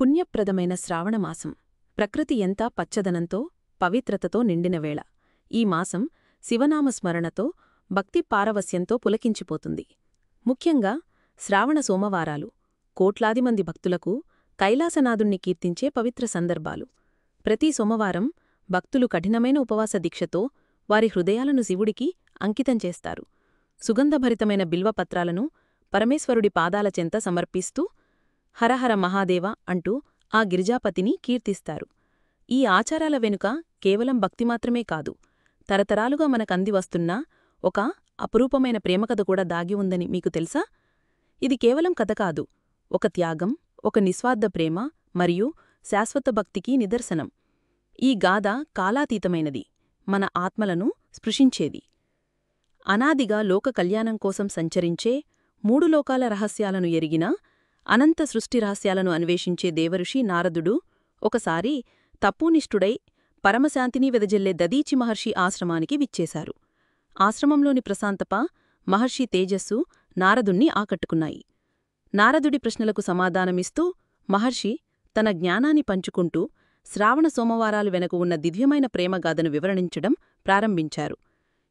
పుణ్యప్రదమైన శ్రావణమాసం ప్రకృతి ఎంత పచ్చదనంతో పవిత్రతతో నిండినవేళ. ఈ మాసం శివనామస్మరణతో భక్తి పారవస్యంతో పులకించిపోతుంది. ముఖ్యంగా శ్రావణ సోమవారాలు కోట్లాది మంది భక్తులకు కైలాసనాథుణ్ణి కీర్తించే పవిత్ర సందర్భాలు. ప్రతి సోమవారం భక్తులు కఠినమైన ఉపవాస దీక్షతో వారి హృదయాలను శివుడికి అంకితం చేస్తారు. సుగంధభరితమైన బిల్వపత్రాలను పరమేశ్వరుడి పాదాల చెంత సమర్పిస్తూ హరహర మహాదేవ అంటూ ఆ గిరిజాపతిని కీర్తిస్తారు. ఈ ఆచారాల వెనుక కేవలం భక్తి మాత్రమే కాదు, తరతరాలుగా మనకందివస్తున్న ఒక అపురూపమైన ప్రేమకథ కూడా దాగి ఉందని మీకు తెలుసా? ఇది కేవలం కథ కాదు, ఒక త్యాగం, ఒక నిస్వార్థ ప్రేమ మరియు శాశ్వత భక్తికి నిదర్శనం. ఈ గాథ కాలాతీతమైనది, మన ఆత్మలను స్పృశించేది. అనాదిగా లోక కళ్యాణం కోసం సంచరించే మూడు లోకాల రహస్యాలను ఎరిగిన అనంత సృష్టి రహస్యాలను అన్వేషించే దేవఋషి నారదుడు ఒకసారి తపోనిష్ఠుడై పరమశాంతిని వెదజల్లే దదీచి మహర్షి ఆశ్రమానికి విచ్చేశారు. ఆశ్రమంలోని ప్రశాంతప మహర్షి తేజస్సు నారదుణ్ణి ఆకట్టుకున్నాయి. నారదుడి ప్రశ్నలకు సమాధానమిస్తూ మహర్షి తన జ్ఞానాన్ని పంచుకుంటూ శ్రావణ సోమవారాలు వెనక ఉన్న దివ్యమైన ప్రేమగాథను వివరణించడం ప్రారంభించారు.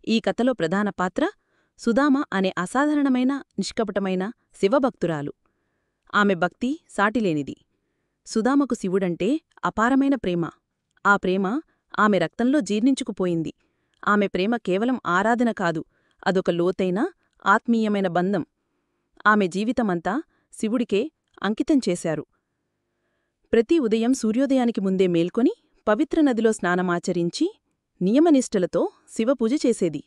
ఈ కథలో ప్రధాన పాత్ర సుదామ అనే అసాధారణమైన నిష్కపటమైన శివభక్తురాలు. ఆమె భక్తి సాటిలేనిది. సుదామకు శివుడంటే అపారమైన ప్రేమ. ఆ ప్రేమ ఆమె రక్తంలో జీర్ణించుకుపోయింది. ఆమె ప్రేమ కేవలం ఆరాధన కాదు, అదొక లోతైన ఆత్మీయమైన బంధం. ఆమె జీవితమంతా శివుడికే అంకితం చేశారు. ప్రతి ఉదయం సూర్యోదయానికి ముందే మేల్కొని పవిత్ర నదిలో స్నానమాచరించి నియమనిష్టలతో శివపూజ చేసేది.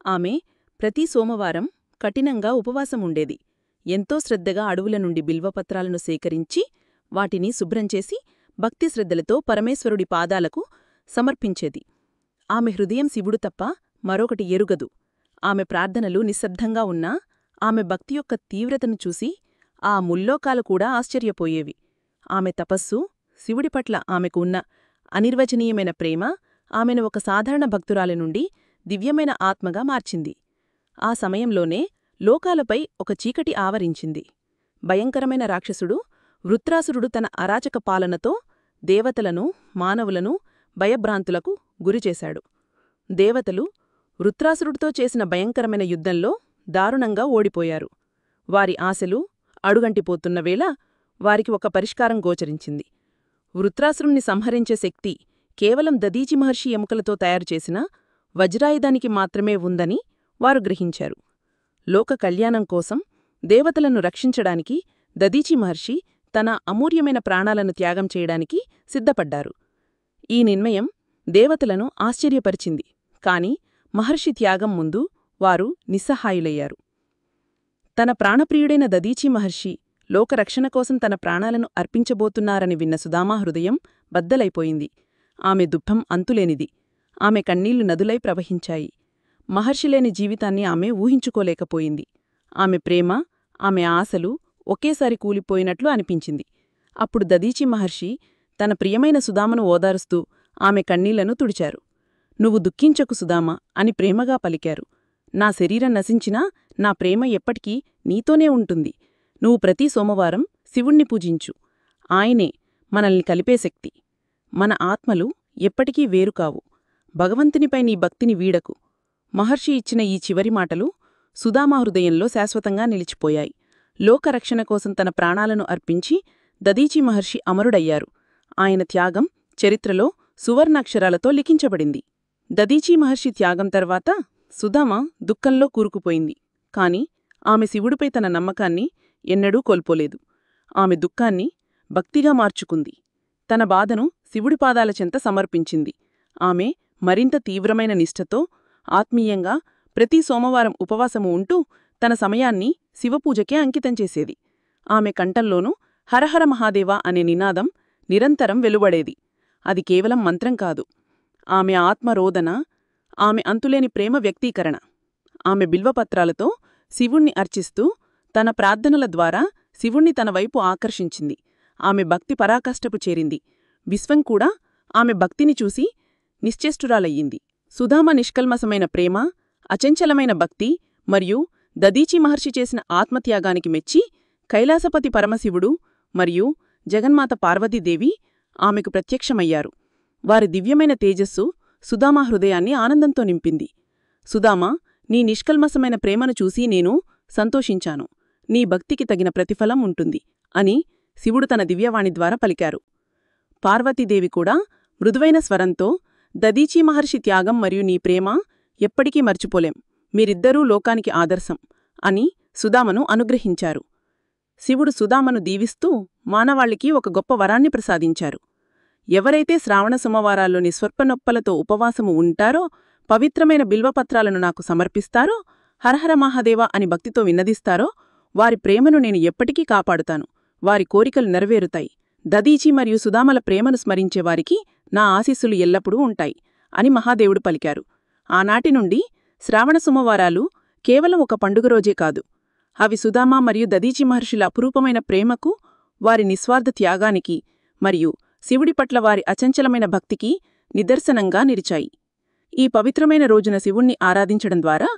ఆమె ప్రతి సోమవారం కఠినంగా ఉపవాసముండేది. ఎంతో శ్రద్ధగా అడవుల నుండి బిల్వపత్రాలను సేకరించి వాటిని శుభ్రంచేసి భక్తిశ్రద్ధలతో పరమేశ్వరుడి పాదాలకు సమర్పించేది. ఆమె హృదయం శివుడు తప్ప మరొకటి ఎరుగదు. ఆమె ప్రార్థనలు నిశ్శబ్దంగా ఉన్నా ఆమె భక్తి యొక్క తీవ్రతను చూసి ఆ ముల్లోకాలు కూడా ఆశ్చర్యపోయేవి. ఆమె తపస్సు, శివుడి పట్ల ఆమెకు ఉన్న అనిర్వచనీయమైన ప్రేమ ఆమెను ఒక సాధారణ భక్తురాలి నుండి దివ్యమైన ఆత్మగా మార్చింది. ఆ సమయంలోనే లోకాలపై ఒక చీకటి ఆవరించింది. భయంకరమైన రాక్షసుడు వృత్రాసురుడు తన అరాచక పాలనతో దేవతలను, మానవులను భయభ్రాంతులకు గురిచేశాడు. దేవతలు వృత్రాసురుడితో చేసిన భయంకరమైన యుద్ధంలో దారుణంగా ఓడిపోయారు. వారి ఆశలు అడుగంటిపోతున్న వేళ వారికి ఒక పరిష్కారం గోచరించింది. వృత్రాసురుణ్ణి సంహరించే శక్తి కేవలం దదీచి మహర్షి ఎముకలతో తయారుచేసిన వజ్రాయుధానికి మాత్రమే ఉందని వారు గ్రహించారు. లోక కళ్యాణం కోసం దేవతలను రక్షించడానికి దదీచి మహర్షి తన అమూల్యమైన ప్రాణాలను త్యాగం చేయడానికి సిద్ధపడ్డారు. ఈ నిర్ణయం దేవతలను ఆశ్చర్యపరిచింది. కాని మహర్షి త్యాగం ముందు వారు నిస్సహాయులయ్యారు. తన ప్రాణప్రియుడైన దదీచి మహర్షి లోకరక్షణ కోసం తన ప్రాణాలను అర్పించబోతున్నారని విన్న సుదామా హృదయం బద్దలైపోయింది. ఆమె దుఃఖం అంతులేనిది. ఆమె కన్నీళ్లు నదులై ప్రవహించాయి. మహర్షిలేని జీవితాన్ని ఆమె ఊహించుకోలేకపోయింది. ఆమె ప్రేమ, ఆమె ఆశలు ఒకేసారి కూలిపోయినట్లు అనిపించింది. అప్పుడు దదీచి మహర్షి తన ప్రియమైన సుదామను ఓదారుస్తూ ఆమె కన్నీళ్లను తుడిచారు. "నువ్వు దుఃఖించకు సుదామా" అని ప్రేమగా పలికారు. "నా శరీరం నశించినా నా ప్రేమ ఎప్పటికీ నీతోనే ఉంటుంది. నువ్వు ప్రతి సోమవారం శివుణ్ణి పూజించు. ఆయనే మనల్ని కలిపే శక్తి. మన ఆత్మలు ఎప్పటికీ వేరుకావు. భగవంతునిపై నీ భక్తిని వీడకు." మహర్షి ఇచ్చిన ఈ చివరి మాటలు సుదామా హృదయంలో శాశ్వతంగా నిలిచిపోయాయి. లోకరక్షణ కోసం తన ప్రాణాలను అర్పించి దదీచి మహర్షి అమరుడయ్యారు. ఆయన త్యాగం చరిత్రలో సువర్ణాక్షరాలతో లిఖించబడింది. దదీచి మహర్షి త్యాగం తర్వాత సుదామ దుఃఖంలో కూరుకుపోయింది. కాని ఆమె శివుడిపై తన నమ్మకాన్ని ఎన్నడూ కోల్పోలేదు. ఆమె దుఃఖాన్ని భక్తిగా మార్చుకుంది. తన బాధను శివుడి పాదాల చెంత సమర్పించింది. ఆమె మరింత తీవ్రమైన నిష్ఠతో ఆత్మీయంగా ప్రతి సోమవారం ఉపవాసము ఉంటూ తన సమయాన్ని శివపూజకే అంకితం చేసేది. ఆమె కంఠంలోనూ హరహర మహాదేవ అనే నినాదం నిరంతరం వెలువడేది. అది కేవలం మంత్రం కాదు, ఆమె ఆత్మరోదన, ఆమె అంతులేని ప్రేమ వ్యక్తీకరణ. ఆమె బిల్వపత్రాలతో శివుణ్ణి అర్చిస్తూ తన ప్రార్థనల ద్వారా శివుణ్ణి తన వైపు ఆకర్షించింది. ఆమె భక్తి పరాకాష్ఠకు చేరింది. విశ్వం కూడా ఆమె భక్తిని చూసి నిశ్చేష్టురాలయ్యింది. సుదామ నిష్కల్మసమైన ప్రేమ, అచంచలమైన భక్తి మరియు దదీచి మహర్షి చేసిన ఆత్మత్యాగానికి మెచ్చి కైలాసపతి పరమశివుడు మరియు జగన్మాత పార్వతీదేవి ఆమెకు ప్రత్యక్షమయ్యారు. వారి దివ్యమైన తేజస్సు సుదామా హృదయాన్ని ఆనందంతో నింపింది. సుదామా, నీ నిష్కల్మసమైన ప్రేమను చూసి నేను సంతోషించాను. నీ భక్తికి తగిన ప్రతిఫలం ఉంటుంది అని శివుడు తన దివ్యవాణి ద్వారా పలికారు. పార్వతీదేవి కూడా మృదువైన స్వరంతో, దదీచీ మహర్షి త్యాగం మరియు నీ ప్రేమ ఎప్పటికీ మర్చిపోలేం, మీరిద్దరూ లోకానికి ఆదర్శం అని సుదామను అనుగ్రహించారు. శివుడు సుదామను దీవిస్తూ మానవాళికి ఒక గొప్ప వరాన్ని ప్రసాదించారు. ఎవరైతే శ్రావణ సోమవారాల్లో నిస్వర్పనొప్పలతో ఉపవాసము ఉంటారో, పవిత్రమైన బిల్వపత్రాలను నాకు సమర్పిస్తారో, హరహర మహాదేవ అని భక్తితో విన్నదిస్తారో, వారి ప్రేమను నేను ఎప్పటికీ కాపాడుతాను, వారి కోరికలు నెరవేరుతాయి. దదీచి మరియు సుదామల ప్రేమను స్మరించేవారికి నా ఆశీస్సులు ఎల్లప్పుడూ ఉంటాయి అని మహాదేవుడు పలికారు. ఆనాటి నుండి శ్రావణ సోమవారాలు కేవలం ఒక పండుగ రోజే కాదు, అవి సుదామ మరియు దదీచి మహర్షుల అపురూపమైన ప్రేమకు, వారి నిస్వార్థ త్యాగానికి మరియు శివుడి పట్ల వారి అచంచలమైన భక్తికి నిదర్శనంగా నిలిచాయి. ఈ పవిత్రమైన రోజున శివుణ్ణి ఆరాధించడం ద్వారా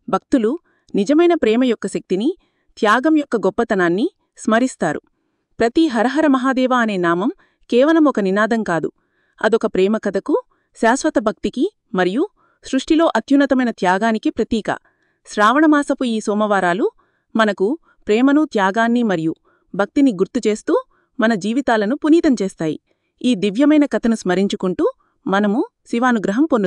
భక్తులు నిజమైన ప్రేమ యొక్క శక్తిని, త్యాగం యొక్క గొప్పతనాన్ని స్మరిస్తారు. ప్రతి హరహర మహాదేవ అనే నామం కేవలం ఒక నినాదం కాదు, అదొక ప్రేమ కథకు, శాశ్వత భక్తికి మరియు సృష్టిలో అత్యున్నతమైన త్యాగానికి ప్రతీక. శ్రావణమాసపు ఈ సోమవారాలు మనకు ప్రేమను, త్యాగాన్ని మరియు భక్తిని గుర్తుచేస్తూ మన జీవితాలను పునీతం చేస్తాయి. ఈ దివ్యమైన కథను స్మరించుకుంటూ మనము శివానుగ్రహం పొందుతాము.